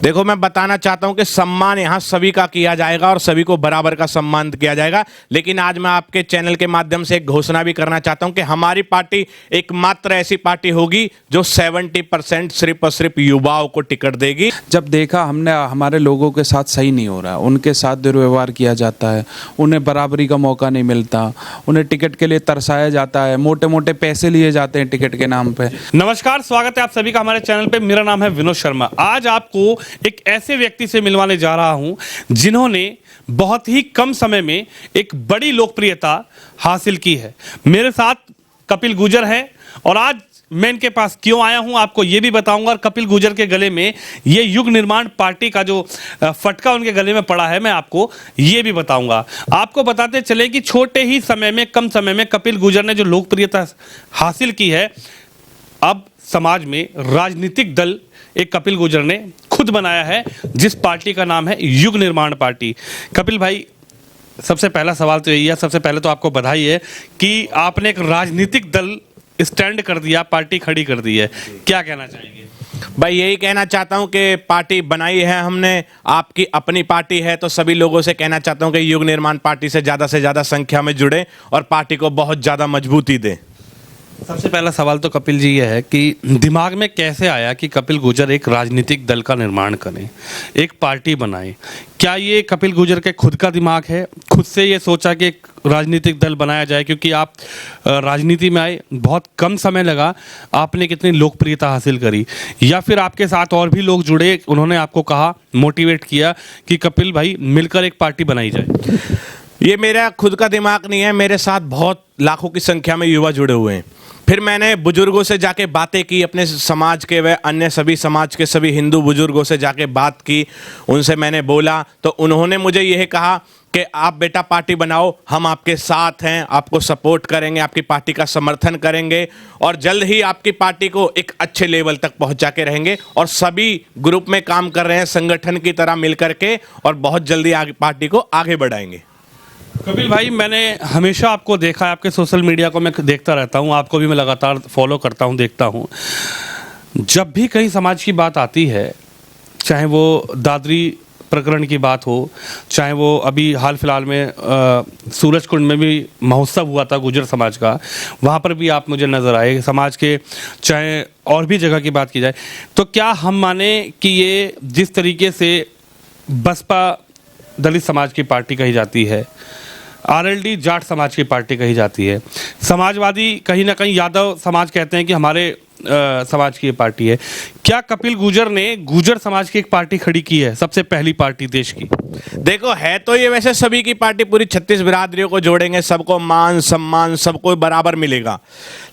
देखो, मैं बताना चाहता हूं कि सम्मान यहां सभी का किया जाएगा और सभी को बराबर का सम्मान किया जाएगा। लेकिन आज मैं आपके चैनल के माध्यम से एक घोषणा भी करना चाहता हूं कि हमारी पार्टी एकमात्र ऐसी पार्टी होगी जो 70% सिर्फ और सिर्फ युवाओं को टिकट देगी। जब देखा हमने हमारे लोगों के साथ सही नहीं हो रहा, उनके साथ दुर्व्यवहार किया जाता है, उन्हें बराबरी का मौका नहीं मिलता, उन्हें टिकट के लिए तरसाया जाता है, मोटे मोटे पैसे लिए जाते हैं टिकट के नाम पे। नमस्कार, स्वागत है आप सभी का हमारे चैनल पे। मेरा नाम है विनोद शर्मा। आज आपको एक ऐसे व्यक्ति से मिलवाने जा रहा हूं जिन्होंने बहुत ही कम समय में एक बड़ी लोकप्रियता हासिल की है। मेरे साथ कपिल गुर्जर है और आज मैं इनके पास क्यों आया हूं आपको ये भी बताऊंगा। और कपिल गुर्जर के गले में ये युग निर्माण पार्टी का जो फटका उनके गले में पड़ा है मैं आपको ये भी बताऊंगा। आपको बताते चले कि छोटे ही समय में, कम समय में कपिल गुर्जर ने जो लोकप्रियता हासिल की है, अब समाज में राजनीतिक दल एक कपिल गुर्जर ने खुद बनाया है जिस पार्टी का नाम है युग निर्माण पार्टी। कपिल भाई, सबसे पहला सवाल तो यही है, सबसे पहले तो आपको बधाई है कि आपने एक राजनीतिक दल स्टैंड कर दिया, पार्टी खड़ी कर दी है। क्या कहना चाहेंगे? भाई, यही कहना चाहता हूं कि पार्टी बनाई है हमने, आपकी अपनी पार्टी है, तो सभी लोगों से कहना चाहता हूं कि युग निर्माण पार्टी से ज़्यादा संख्या में जुड़े और पार्टी को बहुत ज़्यादा मजबूती दें। सबसे पहला सवाल तो कपिल जी ये है कि दिमाग में कैसे आया कि कपिल गुर्जर एक राजनीतिक दल का निर्माण करें, एक पार्टी बनाएं? क्या ये कपिल गुर्जर के खुद का दिमाग है, खुद से ये सोचा कि एक राजनीतिक दल बनाया जाए? क्योंकि आप राजनीति में आए, बहुत कम समय लगा, आपने कितनी लोकप्रियता हासिल करी, या फिर आपके साथ और भी लोग जुड़े, उन्होंने आपको कहा, मोटिवेट किया कि कपिल भाई मिलकर एक पार्टी बनाई जाए? ये मेरा खुद का दिमाग नहीं है, मेरे साथ बहुत लाखों की संख्या में युवा जुड़े हुए हैं। फिर मैंने बुजुर्गों से जाके बातें की, अपने समाज के व अन्य सभी समाज के सभी हिंदू बुजुर्गों से जाके बात की, उनसे मैंने बोला तो उन्होंने मुझे यह कहा कि आप बेटा पार्टी बनाओ, हम आपके साथ हैं, आपको सपोर्ट करेंगे, आपकी पार्टी का समर्थन करेंगे और जल्द ही आपकी पार्टी को एक अच्छे लेवल तक पहुंचा के रहेंगे। और सभी ग्रुप में काम कर रहे हैं, संगठन की तरह मिल करके, और बहुत जल्दी आगे पार्टी को आगे बढ़ाएंगे। कपिल भाई, मैंने हमेशा आपको देखा है, आपके सोशल मीडिया को मैं देखता रहता हूँ, आपको भी मैं लगातार फॉलो करता हूँ, देखता हूँ। जब भी कहीं समाज की बात आती है, चाहे वो दादरी प्रकरण की बात हो, चाहे वो अभी हाल फिलहाल में सूरज कुंड में भी महोत्सव हुआ था गुर्जर समाज का, वहाँ पर भी आप मुझे नज़र आए। समाज के चाहे और भी जगह की बात की जाए, तो क्या हम माने कि ये जिस तरीके से बसपा दलित समाज की पार्टी कही जाती है, आरएलडी जाट समाज की पार्टी कही जाती है, समाजवादी कहीं ना कहीं यादव समाज कहते हैं कि हमारे समाज की ये पार्टी है, क्या कपिल गुर्जर ने गुर्जर समाज की एक पार्टी खड़ी की है, सबसे पहली पार्टी देश की? देखो, है तो ये वैसे सभी की पार्टी, पूरी 36 बिरादरियों को जोड़ेंगे, सबको मान सम्मान सबको बराबर मिलेगा।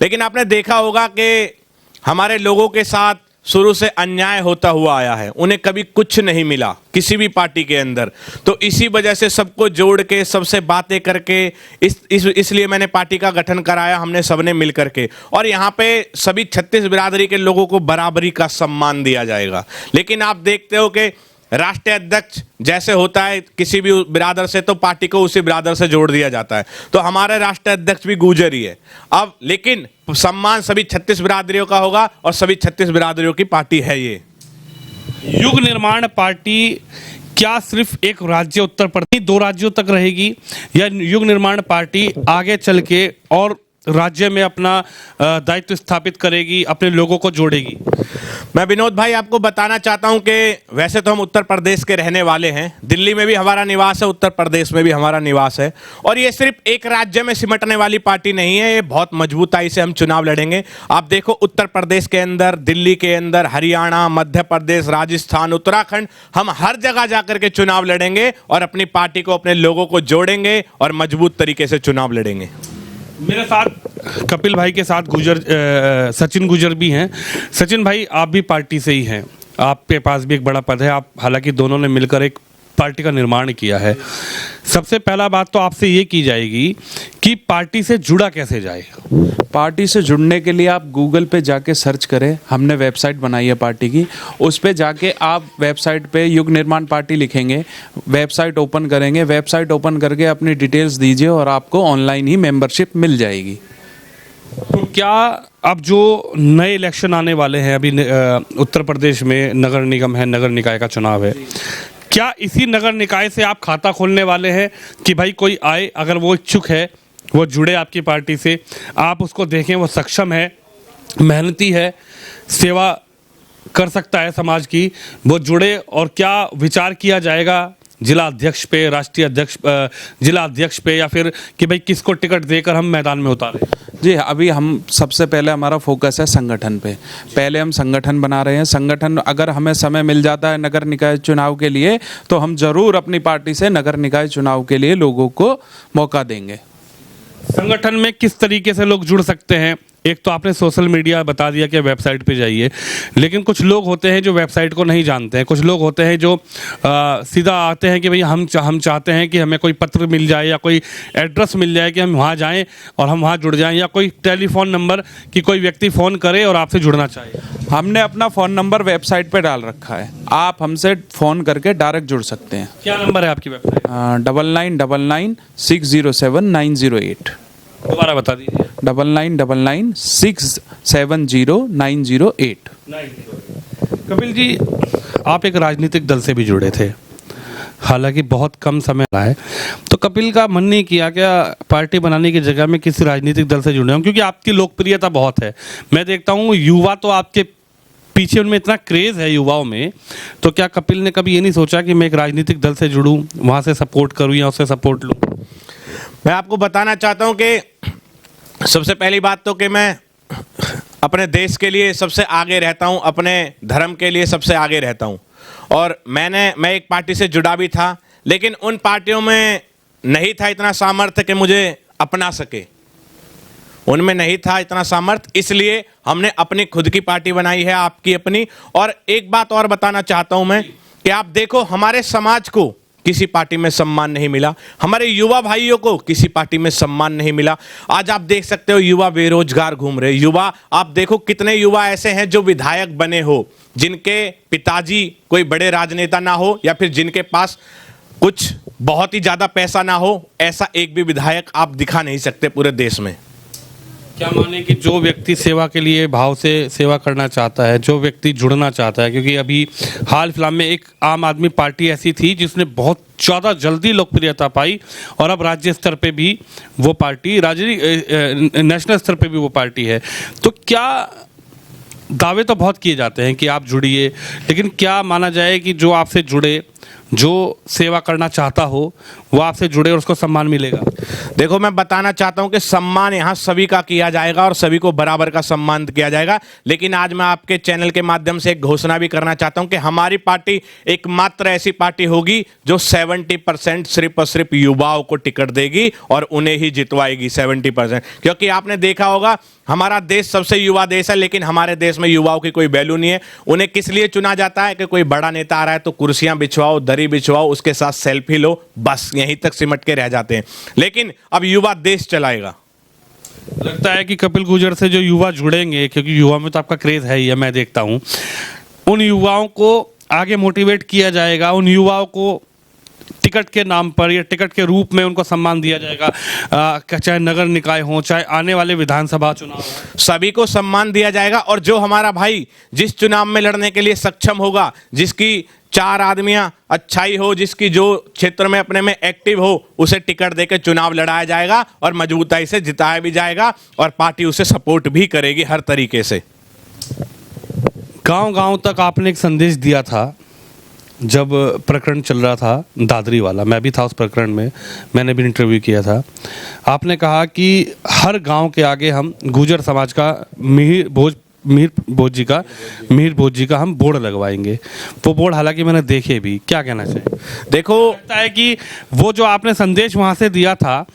लेकिन आपने देखा होगा कि हमारे लोगों के साथ शुरू से अन्याय होता हुआ आया है, उन्हें कभी कुछ नहीं मिला किसी भी पार्टी के अंदर। तो इसी वजह से सबको जोड़ के, सबसे बातें करके, इसलिए मैंने पार्टी का गठन कराया, हमने सबने मिल करके। और यहाँ पे सभी 36 बिरादरी के लोगों को बराबरी का सम्मान दिया जाएगा। लेकिन आप देखते हो कि राष्ट्रीय अध्यक्ष जैसे होता है किसी भी बिरादर से, तो पार्टी को उसी बिरादर से जोड़ दिया जाता है। तो हमारे राष्ट्रीय अध्यक्ष भी गुर्जर ही है अब, लेकिन सम्मान सभी 36 बिरादरियों का होगा और सभी 36 बिरादरियों की पार्टी है ये युग निर्माण पार्टी। क्या सिर्फ एक राज्य उत्तर प्रदेश, 2 राज्यों तक रहेगी, या युग निर्माण पार्टी आगे चल के और राज्य में अपना दायित्व स्थापित करेगी, अपने लोगों को जोड़ेगी? मैं विनोद भाई आपको बताना चाहता हूं कि वैसे तो हम उत्तर प्रदेश के रहने वाले हैं, दिल्ली में भी हमारा निवास है, उत्तर प्रदेश में भी हमारा निवास है। और ये सिर्फ एक राज्य में सिमटने वाली पार्टी नहीं है, ये बहुत मजबूताई से हम चुनाव लड़ेंगे। आप देखो, उत्तर प्रदेश के अंदर, दिल्ली के अंदर, हरियाणा, मध्य प्रदेश, राजस्थान, उत्तराखंड, हम हर जगह जाकर के चुनाव लड़ेंगे और अपनी पार्टी को, अपने लोगों को जोड़ेंगे और मजबूत तरीके से चुनाव लड़ेंगे। मेरे साथ कपिल भाई के साथ सचिन गुर्जर भी हैं। सचिन भाई, आप भी पार्टी से ही हैं, आपके पास भी एक बड़ा पद है, आप हालांकि दोनों ने मिलकर एक पार्टी का निर्माण किया है। सबसे पहला बात तो आपसे ये की जाएगी कि पार्टी से जुड़ा कैसे जाए? पार्टी से जुड़ने के लिए आप गूगल पे जाके सर्च करें, हमने वेबसाइट बनाई है पार्टी की, उस पे जाके आप वेबसाइट पे युग निर्माण पार्टी लिखेंगे, वेबसाइट ओपन करेंगे, वेबसाइट ओपन करके अपनी डिटेल्स दीजिए और आपको ऑनलाइन ही मेंबरशिप मिल जाएगी। तो क्या अब जो नए इलेक्शन आने वाले हैं अभी उत्तर प्रदेश में नगर निगम है, नगर निकाय का चुनाव है, क्या इसी नगर निकाय से आप खाता खोलने वाले हैं कि भाई कोई आए, अगर वो इच्छुक है, वो जुड़े आपकी पार्टी से, आप उसको देखें वो सक्षम है, मेहनती है, सेवा कर सकता है समाज की, वो जुड़े, और क्या विचार किया जाएगा जिला अध्यक्ष पे, राष्ट्रीय अध्यक्ष, जिला अध्यक्ष पे, या फिर कि भाई किसको टिकट देकर हम मैदान में उतारें? जी, अभी हम सबसे पहले हमारा फोकस है संगठन पे। पहले हम संगठन बना रहे हैं। संगठन अगर हमें समय मिल जाता है नगर निकाय चुनाव के लिए तो हम जरूर अपनी पार्टी से नगर निकाय चुनाव के लिए लोगों को मौका देंगे। संगठन में किस तरीके से लोग जुड़ सकते हैं? एक तो आपने सोशल मीडिया बता दिया कि वेबसाइट पे जाइए, लेकिन कुछ लोग होते हैं जो वेबसाइट को नहीं जानते हैं, कुछ लोग होते हैं जो सीधा आते हैं कि भई हम चाहते हैं कि हमें कोई पत्र मिल जाए या कोई एड्रेस मिल जाए कि हम वहाँ जाएं और हम वहाँ जुड़ जाएं, या कोई टेलीफोन नंबर कि कोई व्यक्ति फ़ोन करे और आपसे जुड़ना चाहे। हमने अपना फ़ोन नंबर वेबसाइट पे डाल रखा है, आप हमसे फ़ोन करके डायरेक्ट जुड़ सकते हैं। क्या नंबर है आपकी वेबसाइट? 9999607908। दोबारा बता दीजिए। 9999670908। कपिल जी, आप एक राजनीतिक दल से भी जुड़े थे, हालांकि बहुत कम समय रहा है, तो कपिल का मन नहीं किया क्या पार्टी बनाने की जगह में किसी राजनीतिक दल से जुड़े हों? क्योंकि आपकी लोकप्रियता बहुत है, मैं देखता हूँ युवा तो आपके पीछे, उनमें इतना क्रेज़ है युवाओं में, तो क्या कपिल ने कभी ये नहीं सोचा कि मैं एक राजनीतिक दल से जुड़ूं, वहाँ से सपोर्ट करूँ या उससे सपोर्ट लूँ? मैं आपको बताना चाहता हूं कि सबसे पहली बात तो कि मैं अपने देश के लिए सबसे आगे रहता हूं, अपने धर्म के लिए सबसे आगे रहता हूं, और मैं एक पार्टी से जुड़ा भी था, लेकिन उन पार्टियों में नहीं था इतना सामर्थ्य कि मुझे अपना सके, उनमें नहीं था इतना सामर्थ्य, इसलिए हमने अपनी खुद की पार्टी बनाई है, आपकी अपनी। और एक बात और बताना चाहता हूं मैं कि आप देखो, हमारे समाज को किसी पार्टी में सम्मान नहीं मिला, हमारे युवा भाइयों को किसी पार्टी में सम्मान नहीं मिला। आज आप देख सकते हो युवा बेरोजगार घूम रहे, युवा, आप देखो कितने युवा ऐसे हैं जो विधायक बने हो, जिनके पिताजी कोई बड़े राजनेता ना हो, या फिर जिनके पास कुछ बहुत ही ज्यादा पैसा ना हो, ऐसा एक भी विधायक आप दिखा नहीं सकते पूरे देश में। क्या माने कि जो व्यक्ति सेवा के लिए भाव से सेवा करना चाहता है, जो व्यक्ति जुड़ना चाहता है, क्योंकि अभी हाल फिलहाल में एक आम आदमी पार्टी ऐसी थी जिसने बहुत ज़्यादा जल्दी लोकप्रियता पाई, और अब राज्य स्तर पे भी वो पार्टी, नेशनल स्तर पे भी वो पार्टी है, तो क्या दावे तो बहुत किए जाते हैं कि आप जुड़िए, लेकिन क्या माना जाए कि जो आपसे जुड़े, जो सेवा करना चाहता हो, वो आपसे जुड़े और उसको सम्मान मिलेगा? देखो, मैं बताना चाहता हूं कि सम्मान यहां सभी का किया जाएगा और सभी को बराबर का सम्मान किया जाएगा, लेकिन आज मैं आपके चैनल के माध्यम से एक घोषणा भी करना चाहता हूं कि हमारी पार्टी एकमात्र ऐसी पार्टी होगी जो 70% सिर्फ और सिर्फ युवाओं को टिकट देगी और उन्हें ही जितवाएगी 70%। क्योंकि आपने देखा होगा, हमारा देश सबसे युवा देश है, लेकिन हमारे देश में युवाओं की कोई वैल्यू नहीं है। उन्हें किस लिए चुना जाता है कि कोई बड़ा नेता आ रहा है तो कुर्सियां बिछवाओ, दरी बिछवाओ, उसके साथ सेल्फी लो, बस यहीं तक सिमट के रह जाते हैं। लेकिन अब युवा देश चलाएगा। लगता है कि कपिल गुर्जर से जो युवा जुड़ेंगे, क्योंकि युवा में तो आपका क्रेज है ही, मैं देखता हूं, उन युवाओं को आगे मोटिवेट किया जाएगा, उन युवाओं को टिकट के नाम पर या टिकट के रूप में उनको सम्मान दिया जाएगा, चाहे नगर निकाय हो, चाहे आने वाले विधानसभा चुनाव हो, सभी को सम्मान दिया जाएगा। और जो हमारा भाई जिस चुनाव में लड़ने के लिए सक्षम होगा, जिसकी 4 आदमियां अच्छाई हो, जिसकी जो क्षेत्र में अपने में एक्टिव हो, उसे टिकट देकर चुनाव लड़ाया जाएगा और मजबूताई से जिताया भी जाएगा, और पार्टी उसे सपोर्ट भी करेगी हर तरीके से। गांव-गांव तक आपने एक संदेश दिया था जब प्रकरण चल रहा था दादरी वाला, मैं भी था उस प्रकरण में, मैंने भी इंटरव्यू किया था। आपने कहा कि हर गांव के आगे हम गुर्जर समाज का मिहिर भोज जी का हम बोर्ड लगवाएंगे। वो बोर्ड हालांकि मैंने देखे भी, क्या कहना चाहिए? देखो, लगता है कि वो जो आपने संदेश वहाँ से दिया था,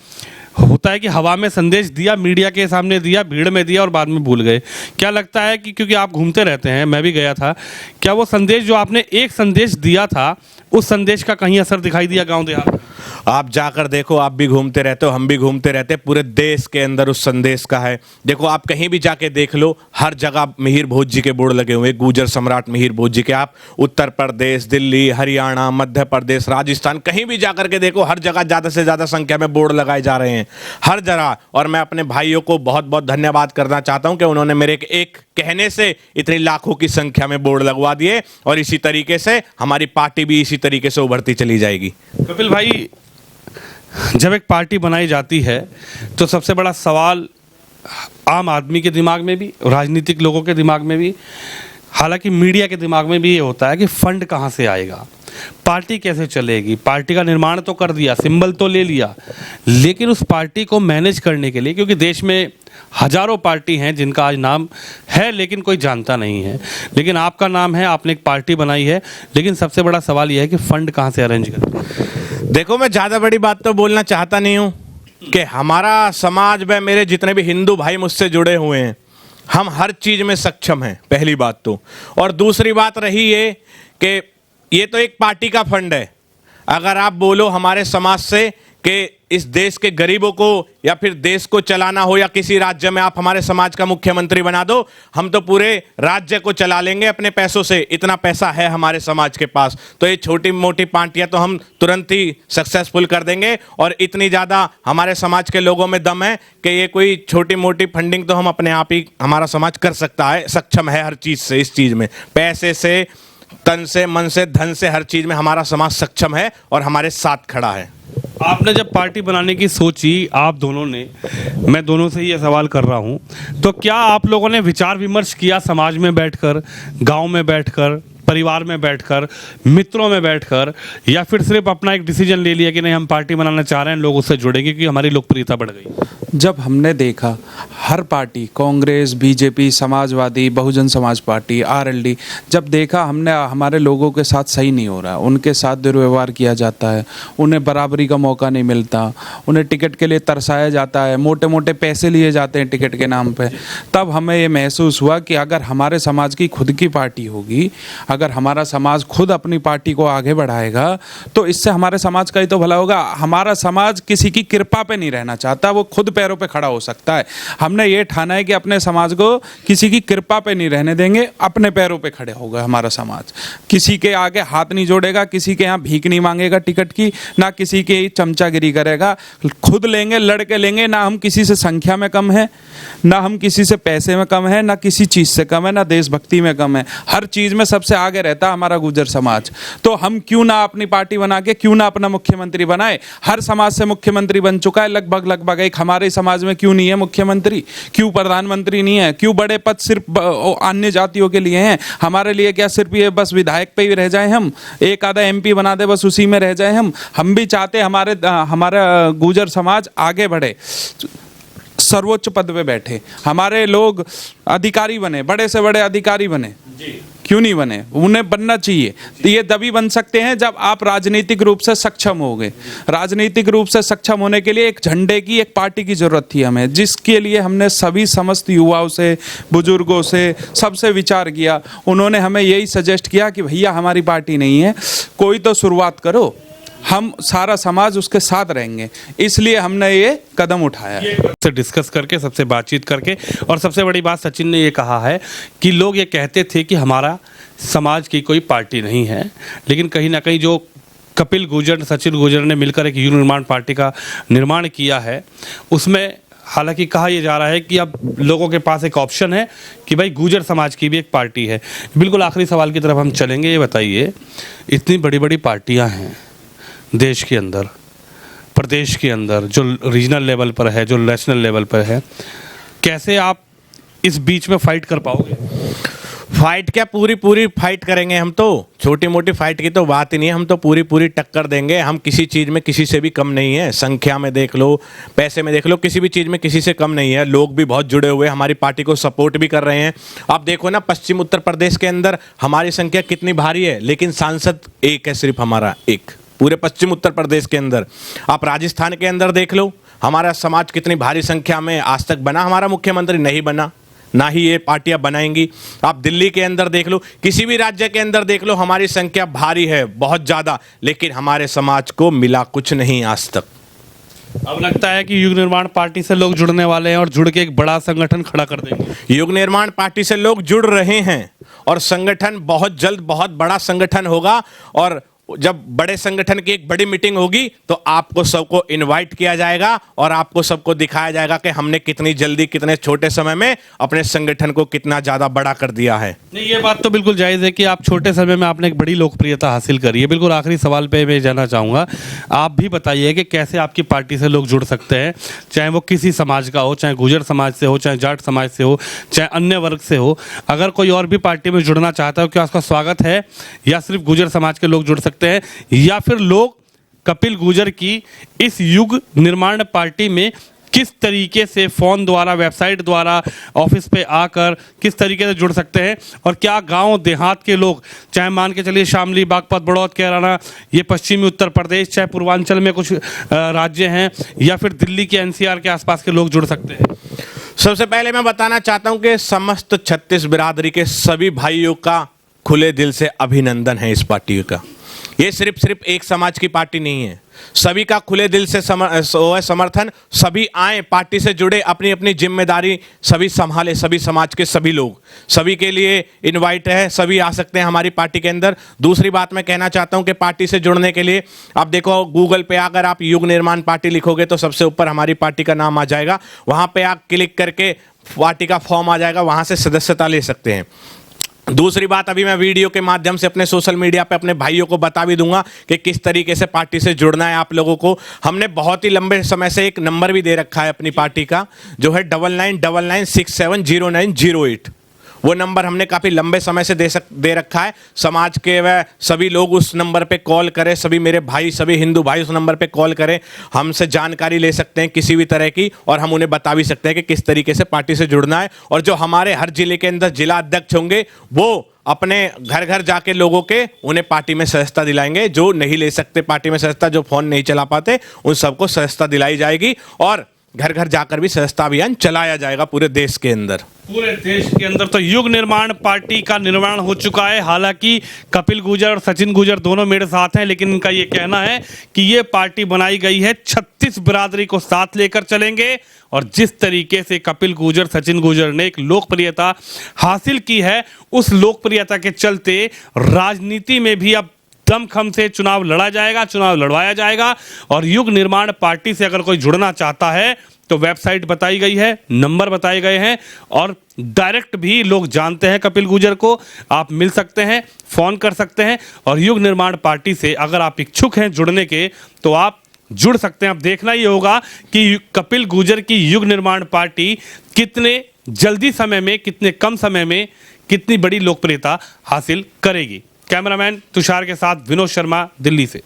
होता है कि हवा में संदेश दिया, मीडिया के सामने दिया, भीड़ में दिया और बाद में भूल गए। क्या लगता है कि क्योंकि आप घूमते रहते हैं, मैं भी गया था, क्या वो संदेश जो आपने एक संदेश दिया था, उस संदेश का कहीं असर दिखाई दिया गांव देहात में? आप जाकर देखो, आप भी घूमते रहते हो, हम भी घूमते रहते हैं, पूरे देश के अंदर उस संदेश का है। देखो आप कहीं भी जाके देख लो, हर जगह मिहिर भोज जी के बोर्ड लगे हुए, गुर्जर सम्राट मिहिर भोज जी के। आप उत्तर प्रदेश, दिल्ली, हरियाणा, मध्य प्रदेश, राजस्थान, कहीं भी जाकर के देखो, हर जगह ज़्यादा से ज़्यादा संख्या में बोर्ड लगाए जा रहे हैं, हर जगह। और मैं अपने भाइयों को बहुत बहुत धन्यवाद करना चाहता हूं कि उन्होंने मेरे एक कहने से इतनी लाखों की संख्या में बोर्ड लगवा दिए, और इसी तरीके से हमारी पार्टी भी इसी तरीके से उभरती चली जाएगी। कपिल भाई, जब एक पार्टी बनाई जाती है तो सबसे बड़ा सवाल आम आदमी के दिमाग में भी, राजनीतिक लोगों के दिमाग में भी, हालांकि मीडिया के दिमाग में भी ये होता है कि फंड कहाँ से आएगा, पार्टी कैसे चलेगी। पार्टी का निर्माण तो कर दिया, सिंबल तो ले लिया, लेकिन उस पार्टी को मैनेज करने के लिए, क्योंकि देश में हजारों पार्टी हैं जिनका आज नाम है लेकिन कोई जानता नहीं है, लेकिन आपका नाम है, आपने एक पार्टी बनाई है, लेकिन सबसे बड़ा सवाल यह है कि फंड कहाँ से अरेंज करें। देखो, मैं ज़्यादा बड़ी बात तो बोलना चाहता नहीं हूं कि हमारा समाज में मेरे जितने भी हिंदू भाई मुझसे जुड़े हुए हैं, हम हर चीज़ में सक्षम हैं, पहली बात तो। और दूसरी बात रही ये कि ये तो एक पार्टी का फंड है। अगर आप बोलो हमारे समाज से कि इस देश के गरीबों को या फिर देश को चलाना हो, या किसी राज्य में आप हमारे समाज का मुख्यमंत्री बना दो, हम तो पूरे राज्य को चला लेंगे अपने पैसों से, इतना पैसा है हमारे समाज के पास। तो ये छोटी मोटी पार्टियां तो हम तुरंत ही सक्सेसफुल कर देंगे, और इतनी ज़्यादा हमारे समाज के लोगों में दम है कि ये कोई छोटी मोटी फंडिंग तो हम अपने आप ही, हमारा समाज कर सकता है, सक्षम है हर चीज़ से। इस चीज़ में पैसे से, तन से, मन से, धन से, हर चीज़ में हमारा समाज सक्षम है और हमारे साथ खड़ा है। आपने जब पार्टी बनाने की सोची, आप दोनों ने, मैं दोनों से ही ये सवाल कर रहा हूं, तो क्या आप लोगों ने विचार विमर्श किया समाज में बैठकर, गांव में बैठकर, परिवार में बैठकर, मित्रों में बैठकर, या फिर सिर्फ अपना एक डिसीजन ले लिया कि नहीं हम पार्टी बनाना चाह रहे हैं, लोग उससे जुड़ेंगे क्योंकि हमारी लोकप्रियता बढ़ गई? जब हमने देखा हर party, Congress, BJP, Samajwadi, Bahujan Samaj party, RLD, जब देखा हमने हमारे लोगों के साथ सही नहीं हो रहा, उनके साथ दुर्व्यवहार किया जाता है, उन्हें बराबरी का मौका नहीं मिलता, उन्हें टिकट के लिए तरसाया जाता है, मोटे मोटे पैसे लिए जाते हैं टिकट के नाम पे, तब हमें ये महसूस हुआ कि अगर हमारे समाज की खुद की पार्टी होगी, अगर हमारा समाज खुद अपनी पार्टी को आगे बढ़ाएगा, तो इससे हमारे समाज का ही तो भला होगा। हमारा समाज किसी की कृपा पे नहीं रहना चाहता, वो खुद पैरों पे खड़ा हो सकता है। हमने ये ठाना है कि अपने समाज को किसी की कृपा पे नहीं रहने देंगे, अपने पैरों पे खड़े होगा हमारा समाज। किसी के आगे हाथ नहीं जोड़ेगा, किसी के यहाँ भीख नहीं मांगेगा टिकट की, ना किसी की चमचागिरी करेगा, खुद लेंगे, लड़के लेंगे। ना हम किसी से संख्या में कम है, ना हम किसी से पैसे में कम है, ना किसी चीज़ से कम है, ना देशभक्ति में कम है। हर चीज़ में सबसे आगे रहता हमारा गुर्जर समाज। तो हम क्यों ना अपनी पार्टी बना के क्यों ना अपना मुख्यमंत्री बनाए। हर समाज से मुख्यमंत्री बन चुका है लगभग। एक हमारे समाज में क्यों नहीं है मुख्यमंत्री, क्यों प्रधानमंत्री नहीं है, क्यों बड़े पद सिर्फ अन्य जातियों के लिए हैं, हमारे लिए क्या सिर्फ ये बस विधायक पे ही रह जाए, हम एक आधा एमपी बना दे बस उसी में रह जाए। हम भी चाहते हमारा गुर्जर समाज आगे बढ़े, सर्वोच्च पद पे बैठे, हमारे लोग अधिकारी बने, बड़े से बड़े अधिकारी बने। क्यों नहीं बने, उन्हें बनना चाहिए। तो ये तभी बन सकते हैं जब आप राजनीतिक रूप से सक्षम होगे। राजनीतिक रूप से सक्षम होने के लिए एक झंडे की, एक पार्टी की जरूरत थी हमें, जिसके लिए हमने सभी समस्त युवाओं से, बुजुर्गों से, सबसे विचार किया। उन्होंने हमें यही सजेस्ट किया कि भैया हमारी पार्टी नहीं है, कोई तो शुरुआत करो, हम सारा समाज उसके साथ रहेंगे। इसलिए हमने ये कदम उठाया है। से डिस्कस करके, सबसे बातचीत करके, और सबसे बड़ी बात सचिन ने ये कहा है कि लोग ये कहते थे कि हमारा समाज की कोई पार्टी नहीं है, लेकिन कहीं ना कहीं जो कपिल गुर्जर, सचिन गुर्जर ने मिलकर एक युवा निर्माण पार्टी का निर्माण किया है, उसमें हालांकि कहा यह जा रहा है कि अब लोगों के पास एक ऑप्शन है कि भाई गुर्जर समाज की भी एक पार्टी है। बिल्कुल आखिरी सवाल की तरफ हम चलेंगे। ये बताइए, इतनी बड़ी बड़ी पार्टियाँ हैं देश के अंदर, प्रदेश के अंदर, जो रीजनल लेवल पर है, जो नेशनल लेवल पर है, कैसे आप इस बीच में फाइट कर पाओगे? फाइट क्या, पूरी फाइट करेंगे हम तो। छोटी मोटी फाइट की तो बात ही नहीं है, हम तो पूरी टक्कर देंगे। हम किसी चीज़ में किसी से भी कम नहीं है, संख्या में देख लो, पैसे में देख लो, किसी भी चीज़ में किसी से कम नहीं है। लोग भी बहुत जुड़े हुए हमारी पार्टी को सपोर्ट भी कर रहे हैं। आप देखो ना, पश्चिम उत्तर प्रदेश के अंदर हमारी संख्या कितनी भारी है, लेकिन सांसद एक है, सिर्फ हमारा एक, पूरे पश्चिम उत्तर प्रदेश के अंदर। आप राजस्थान के अंदर देख लो, हमारा समाज कितनी भारी संख्या में, आज तक बना हमारा मुख्यमंत्री नहीं बना, ना ही ये पार्टियां बनाएंगी। आप दिल्ली के अंदर देख लो, किसी भी राज्य के अंदर देख लो, हमारी संख्या भारी है, बहुत ज्यादा, लेकिन हमारे समाज को मिला कुछ नहीं आज तक। अब लगता है कि युग निर्माण पार्टी से लोग जुड़ने वाले हैं और जुड़ के एक बड़ा संगठन खड़ा कर देंगे। युग निर्माण पार्टी से लोग जुड़ रहे हैं और संगठन बहुत जल्द बहुत बड़ा संगठन होगा, और जब बड़े संगठन की एक बड़ी मीटिंग होगी तो आपको सबको इनवाइट किया जाएगा और आपको सबको दिखाया जाएगा कि हमने कितनी जल्दी, कितने छोटे समय में अपने संगठन को कितना ज्यादा बड़ा कर दिया है। नहीं, ये बात तो बिल्कुल जायज़ है कि आप छोटे समय में आपने एक बड़ी लोकप्रियता हासिल करी है। बिल्कुल आखिरी सवाल पे मैं जाना चाहूँगा, आप भी बताइए कि कैसे आपकी पार्टी से लोग जुड़ सकते हैं, चाहे वो किसी समाज का हो, चाहे गुर्जर समाज से हो, चाहे जाट समाज से हो, चाहे अन्य वर्ग से हो। अगर कोई और भी पार्टी में जुड़ना चाहता है, क्या उसका स्वागत है, या सिर्फ गुर्जर समाज के लोग जुड़ सकते हैं, या फिर लोग कपिल गुर्जर की इस युग निर्माण पार्टी में किस तरीके से फोन द्वारा, वेबसाइट द्वारा, ऑफिस पे आकर किस तरीके से जुड़ सकते हैं, और क्या गांव देहात के लोग, चाहे मान के चलिए शामली, बागपत, बड़ौद, कैराना, ये पश्चिमी उत्तर प्रदेश, चाहे पूर्वांचल में कुछ राज्य हैं, या फिर दिल्ली के एनसीआर के आसपास के लोग जुड़ सकते हैं? सबसे पहले मैं बताना चाहता हूं कि समस्त छत्तीस बिरादरी के सभी भाइयों का खुले दिल से अभिनंदन है इस पार्टी का। ये सिर्फ एक समाज की पार्टी नहीं है, सभी का खुले दिल से समर्थन। सभी आए, पार्टी से जुड़े, अपनी अपनी जिम्मेदारी सभी संभाले, सभी समाज के सभी लोग, सभी के लिए इनवाइट है, सभी आ सकते हैं हमारी पार्टी के अंदर। दूसरी बात मैं कहना चाहता हूं कि पार्टी से जुड़ने के लिए आप देखो, गूगल पे अगर आप युग निर्माण पार्टी लिखोगे तो सबसे ऊपर हमारी पार्टी का नाम आ जाएगा। वहां पे आप क्लिक करके पार्टी का फॉर्म आ जाएगा, वहां से सदस्यता ले सकते हैं। दूसरी बात, अभी मैं वीडियो के माध्यम से अपने सोशल मीडिया पे अपने भाइयों को बता भी दूंगा कि किस तरीके से पार्टी से जुड़ना है आप लोगों को। हमने बहुत ही लंबे समय से एक नंबर भी दे रखा है अपनी पार्टी का, जो है 9999670908। वो नंबर हमने काफ़ी लंबे समय से दे रखा है। समाज के वह सभी लोग उस नंबर पे कॉल करें, सभी मेरे भाई, सभी हिंदू भाई उस नंबर पे कॉल करें, हमसे जानकारी ले सकते हैं किसी भी तरह की, और हम उन्हें बता भी सकते हैं कि किस तरीके से पार्टी से जुड़ना है। और जो हमारे हर जिले के अंदर जिला अध्यक्ष होंगे, वो अपने घर घर जाके लोगों के उन्हें पार्टी में सदस्यता दिलाएंगे। जो नहीं ले सकते पार्टी में सदस्यता, जो फोन नहीं चला पाते, उन सबको सदस्यता दिलाई जाएगी और घर घर जाकर भी सदस्यता अभियान चलाया जाएगा पूरे देश के अंदर। पूरे देश के अंदर तो युग निर्माण पार्टी का निर्माण हो चुका है। हालांकि कपिल गुर्जर और सचिन गुर्जर दोनों मेरे साथ हैं, लेकिन इनका ये कहना है कि ये पार्टी बनाई गई है 36 बिरादरी को साथ लेकर चलेंगे। और जिस तरीके से कपिल गुर्जर, सचिन गुर्जर ने एक लोकप्रियता हासिल की है, उस लोकप्रियता के चलते राजनीति में भी अब दमखम से चुनाव लड़ा जाएगा, चुनाव लड़वाया जाएगा। और युग निर्माण पार्टी से अगर कोई जुड़ना चाहता है तो वेबसाइट बताई गई है, नंबर बताए गए हैं, और डायरेक्ट भी लोग जानते हैं कपिल गुर्जर को, आप मिल सकते हैं, फोन कर सकते हैं। और युग निर्माण पार्टी से अगर आप इच्छुक हैं जुड़ने के तो आप जुड़ सकते हैं। अब देखना ये होगा कि कपिल गुर्जर की युग निर्माण पार्टी कितने जल्दी समय में, कितने कम समय में कितनी बड़ी लोकप्रियता हासिल करेगी। कैमरामैन तुषार के साथ विनोद शर्मा, दिल्ली से।